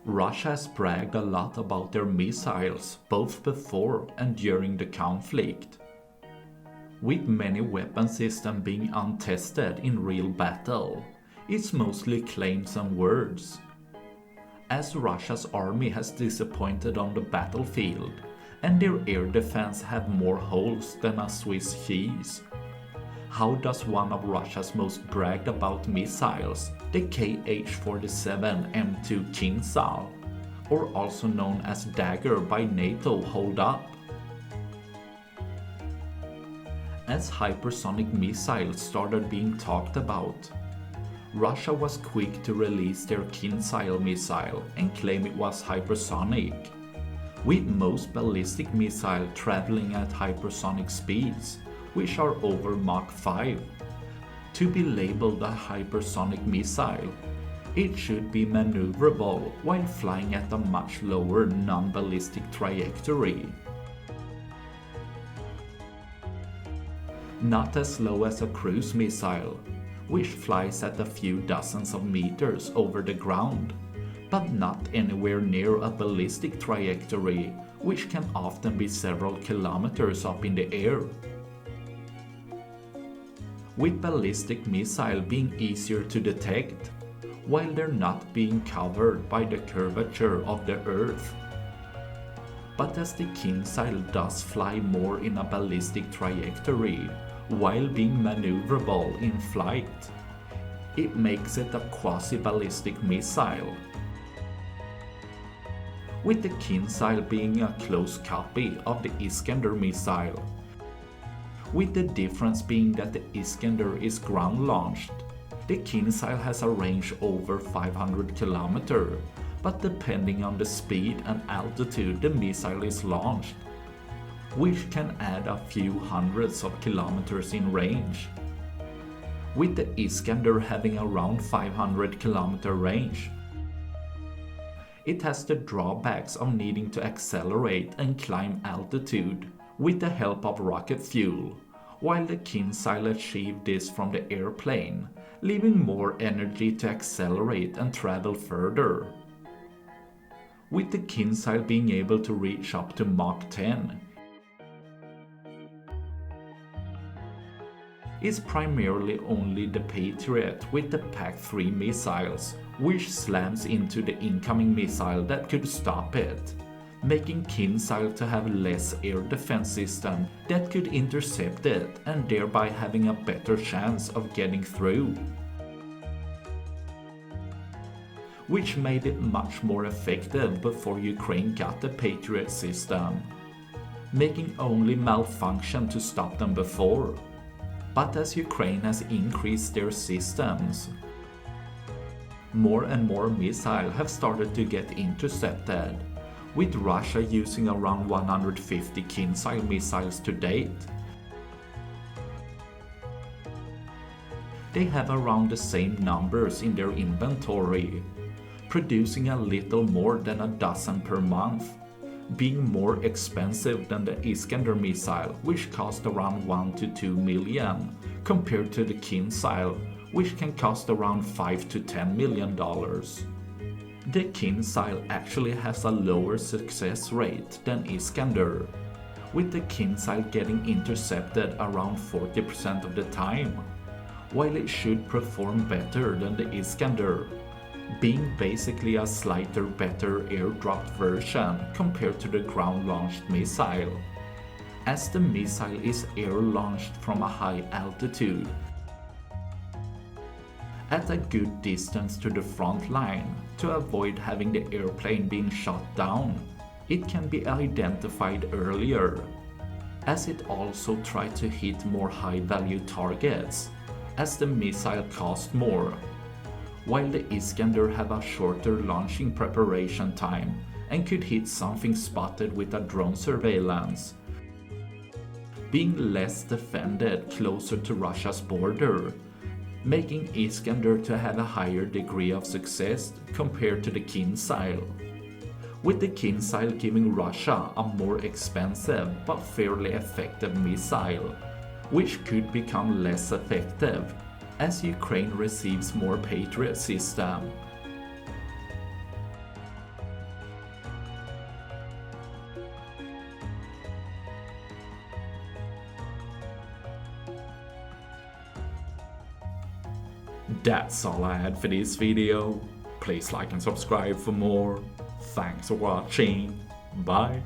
Russia has bragged a lot about their missiles both before and during the conflict, with many weapon systems being untested in real battle. It's mostly claims and words. As Russia's army has disappointed on the battlefield, and their air defense have more holes than a Swiss cheese. How does one of Russia's most bragged about missiles, the Kh-47 M2 Kinzhal, or also known as Dagger by NATO, hold up? As hypersonic missiles started being talked about, Russia was quick to release their Kinzhal missile and claim it was hypersonic, with most ballistic missiles traveling at hypersonic speeds, which are over Mach 5. To be labeled a hypersonic missile, it should be maneuverable while flying at a much lower non-ballistic trajectory. Not as low as a cruise missile, which flies at a few dozens of meters over the ground, but not anywhere near a ballistic trajectory, which can often be several kilometers up in the air. With ballistic missiles being easier to detect, while they're not being covered by the curvature of the Earth. But as the Kinzhal does fly more in a ballistic trajectory, while being maneuverable in flight, it makes it a quasi-ballistic missile. With the Kinzhal being a close copy of the Iskander missile, with the difference being that the Iskander is ground-launched. The Kinzhal has a range over 500 km, but depending on the speed and altitude the missile is launched, which can add a few hundreds of kilometers in range. With the Iskander having around 500 km range, it has the drawbacks of needing to accelerate and climb altitude with the help of rocket fuel, while the Kinzhal achieved this from the airplane, leaving more energy to accelerate and travel further. With the Kinzhal being able to reach up to Mach 10, it's primarily only the Patriot with the PAC-3 missiles, which slams into the incoming missile that could stop it, making Kinzhal to have less air defense system that could intercept it and thereby having a better chance of getting through, which made it much more effective before Ukraine got the Patriot system, making only malfunction to stop them before. But as Ukraine has increased their systems, more and more missiles have started to get intercepted, with Russia using around 150 Kinzhal missiles to date. They have around the same numbers in their inventory, producing a little more than a dozen per month, being more expensive than the Iskander missile, which cost around 1 to 2 million, compared to the Kinzhal, which can cost around $5 to $10 million. The Kinzhal actually has a lower success rate than Iskander, with the Kinzhal getting intercepted around 40% of the time, while it should perform better than the Iskander, being basically a slightly better airdropped version compared to the ground-launched missile, as the missile is air-launched from a high altitude at a good distance to the front line to avoid having the airplane being shot down. It can be identified earlier, as it also tries to hit more high-value targets, as the missile costs more, while the Iskander have a shorter launching preparation time and could hit something spotted with a drone surveillance, being less defended closer to Russia's border, making Iskander to have a higher degree of success compared to the Kinzhal, with the Kinzhal giving Russia a more expensive but fairly effective missile, which could become less effective as Ukraine receives more Patriot system. That's all I had for this video. Please like and subscribe for more. Thanks for watching. Bye.